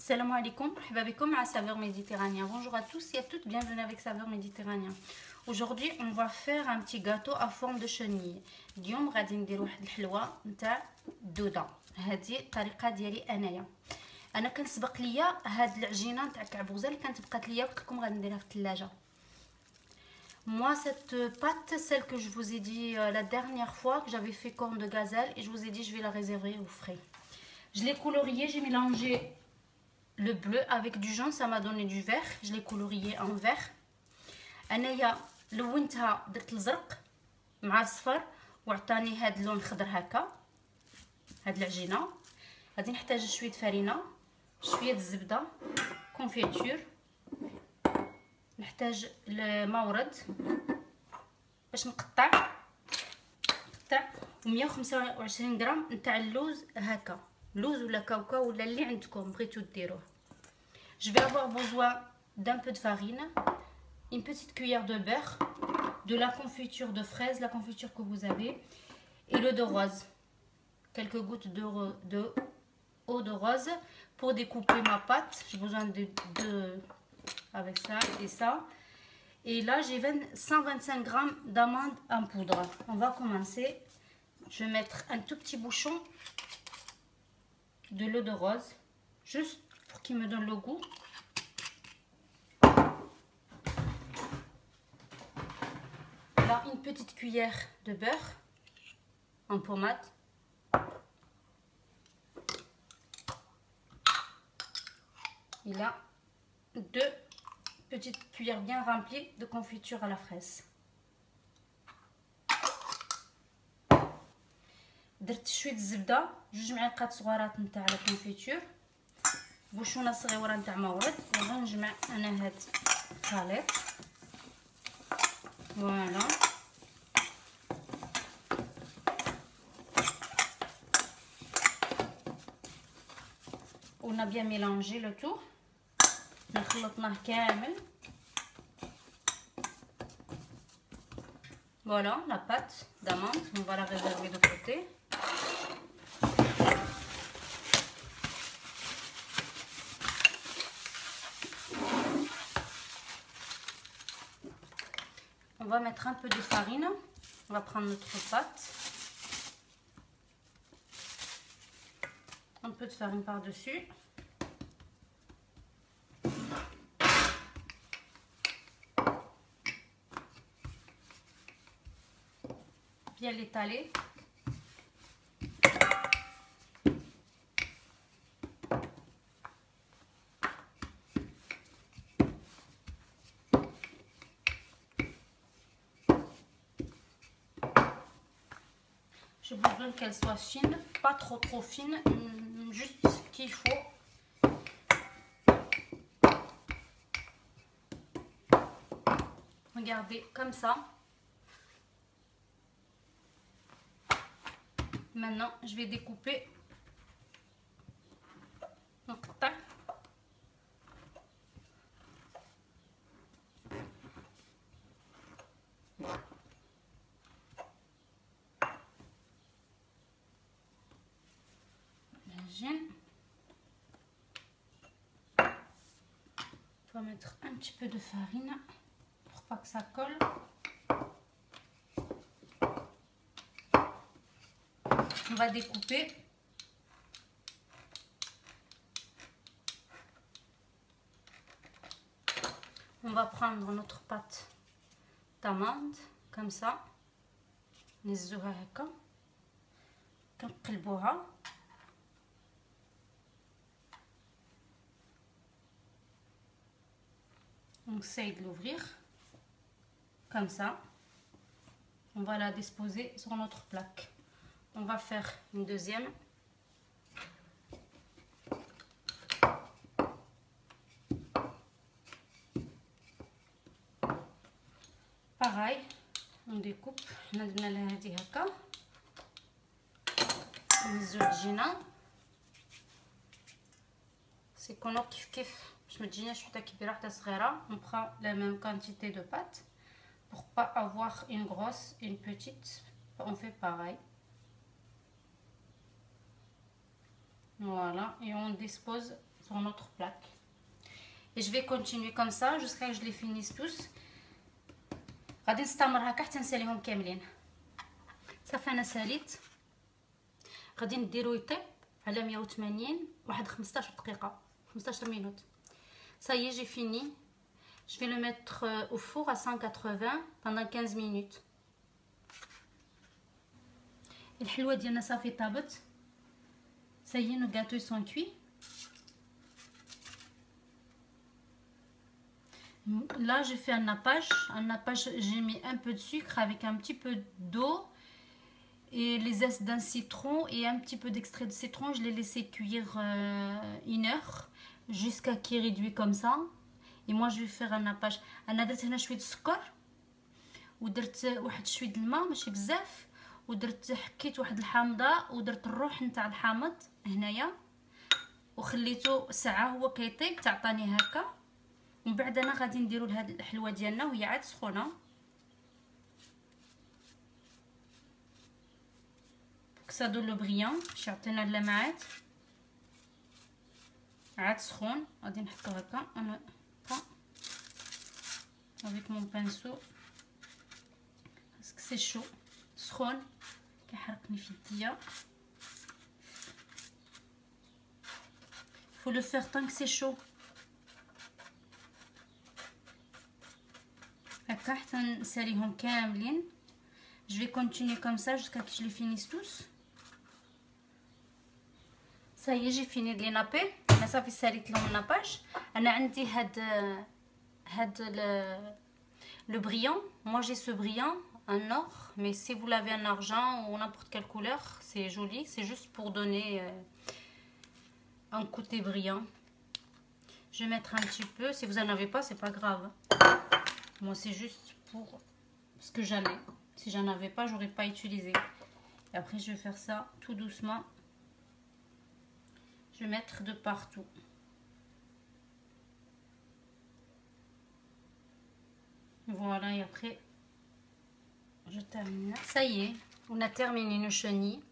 Salam alaikum, مرحبا بكم à Saveur Méditerranien. Bonjour à tous et à toutes, bienvenue avec Saveur Méditerranien. Aujourd'hui, on va faire un petit gâteau à forme de chenille. اليوم غادي ندير واحد الحلوه نتاع الدوده. هذه الطريقه ديالي انايا. انا كان سبق ليا هاد العجينه نتاع الكعبوزه اللي كانت بقات ليا، قلت لكم غادي نديرها في الثلاجه. Moi, cette pâte, celle que je vous ai dit la dernière fois, que j'avais fait corne de gazelle, et je vous ai dit je vais la réserver au frais. Je l'ai colorié, j'ai mélangé le bleu avec du jaune, ça m'a donné du vert. Je l'ai colorié en vert. انايا لونتها درت الزرق مع الصفر وعطاني هاد اللون الخضر هكا. هاد العجينه غادي نحتاج شويه فرينه، شويه الزبده، كونفيتور، نحتاج المورد باش نقطع و125 غرام نتاع اللوز هكا، لوز ولا كاوكاو ولا اللي عندكم بغيتو ديروه. Je vais avoir besoin d'un peu de farine, une petite cuillère de beurre, de la confiture de fraise, la confiture que vous avez, et l'eau de rose, quelques gouttes de eau de rose pour découper ma pâte. J'ai besoin de avec ça et ça. Et là j'ai 125 grammes d'amandes en poudre. On va commencer. Je vais mettre un tout petit bouchon de l'eau de rose, juste pour qu'il me donne le goût. Là, une petite cuillère de beurre en pommade. Et là, 2 petites cuillères bien remplies de confiture à la fraise. درت شويه الزبده، 2 معالق صغيرات نتاع لا كونفيتور، بوشونه صغيره نتاع مورد، وغنجمع انا هاد الخليط. فوالا on a bien mélangé le tout. خلطناه كامل. Voilà la pâte d'amande, on va la réserver de côté. On va mettre un peu de farine. On va prendre notre pâte. Un peu de farine par-dessus. Bien l'étaler. J'ai besoin qu'elle soit fine, pas trop fine, juste ce qu'il faut. Regardez, comme ça. Maintenant, je vais découper نقطع العجين. On va mettre un petit peu de farine pour pas que ça colle. On va découper. On va prendre notre pâte d'amande comme ça. نزوها هكا كنقلبوها. On essaye de l'ouvrir comme ça. On va la disposer sur notre plaque. On va faire une deuxième. Pareil, on découpe. On a درنا هكا. نزو العجينه. سيكونوا كيف باش ما تجيناش حتى كبيره حتى صغيره. On prend la même quantité de pâte pour pas avoir une grosse et une petite. On fait pareil. Voilà, et on dispose sur notre plaque. Et je vais continuer comme ça jusqu'à ce que je les finisse tous. غادي نستمر هكا حتى نساليهم كاملين. صافي انا ساليت. غادي نديرو يطيب على 180 واحد 15 دقيقه 15 minutes. Ça y est, j'ai fini. Je vais le mettre au four à 180 pendant 15 minutes. الحلوه ديالنا صافي طابت. Ça y est, nos gâteaux sont cuits. Là, j'ai fait un nappage. Un nappage, j'ai mis un peu de sucre avec un petit peu d'eau et les zestes d'un citron et un petit peu d'extrait de citron. Je l'ai laissé cuire 1 heure jusqu'à qu'il réduit comme ça. Et moi, je vais faire un nappage. أنا درت هنا شوية سكر ودرت واحد شوية الماء ماشي بزاف ودرت حكيت واحد الحامضة ودرت الروح نتاع الحامض هنايا وخليته ساعة هو كيطيب تعطاني هكا. ومن بعد انا غادي نديرو لهاد الحلوه ديالنا وهي عاد سخونه كسادو لو بريان باش يعطينا اللمعات عاد سخون. غادي نحطو هكا انا افيك مون بانسو باسكو سي شو سخون كيحرقني في يديا. faut le faire tant que c'est chaud. هكا حتى نساليهم كاملين. je vais continuer comme ça jusqu'à que je les finisse tous. ça y est, j'ai fini de les napper. انا صافي ساليت لهم الناباج. انا عندي هاد le brillant. moi j'ai ce brillant en or, mais si vous l'avez en argent ou n'importe quelle couleur, c'est joli. c'est juste pour donner un côté brillant. je vais mettre un petit peu. Si vous en avez pas, c'est pas grave. Moi, c'est juste pour ce que j'en ai. Si j'en avais pas, j'aurais pas utilisé. Et après, je vais faire ça tout doucement. Je vais mettre de partout. Voilà, et après, je termine. Ça y est, on a terminé nos chenilles.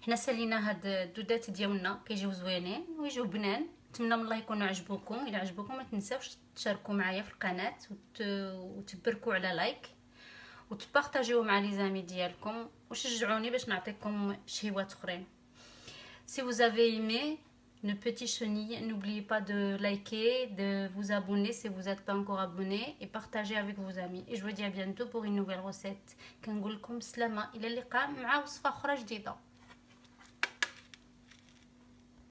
حنا سالينا هاد الدودات ديالنا كيجيو زوينين ويجيو بنان. نتمنى من الله يكونوا عجبوكم. الا عجبوكم ما تنساوش تشاركوا معايا في القناه وتبركوا على لايك وتبارطاجيوه مع لي زامي ديالكم وشجعوني باش نعطيكم شهيوات اخرين. Si vous avez aimé nos petits chenilles, n'oubliez pas de liker, de vous abonner si vous n'êtes pas encore abonné et partager avec vos amis. Et je vous dis à bientôt pour une nouvelle recette. كنقول لكم سلامه الى اللقاء مع وصفه اخرى جديده.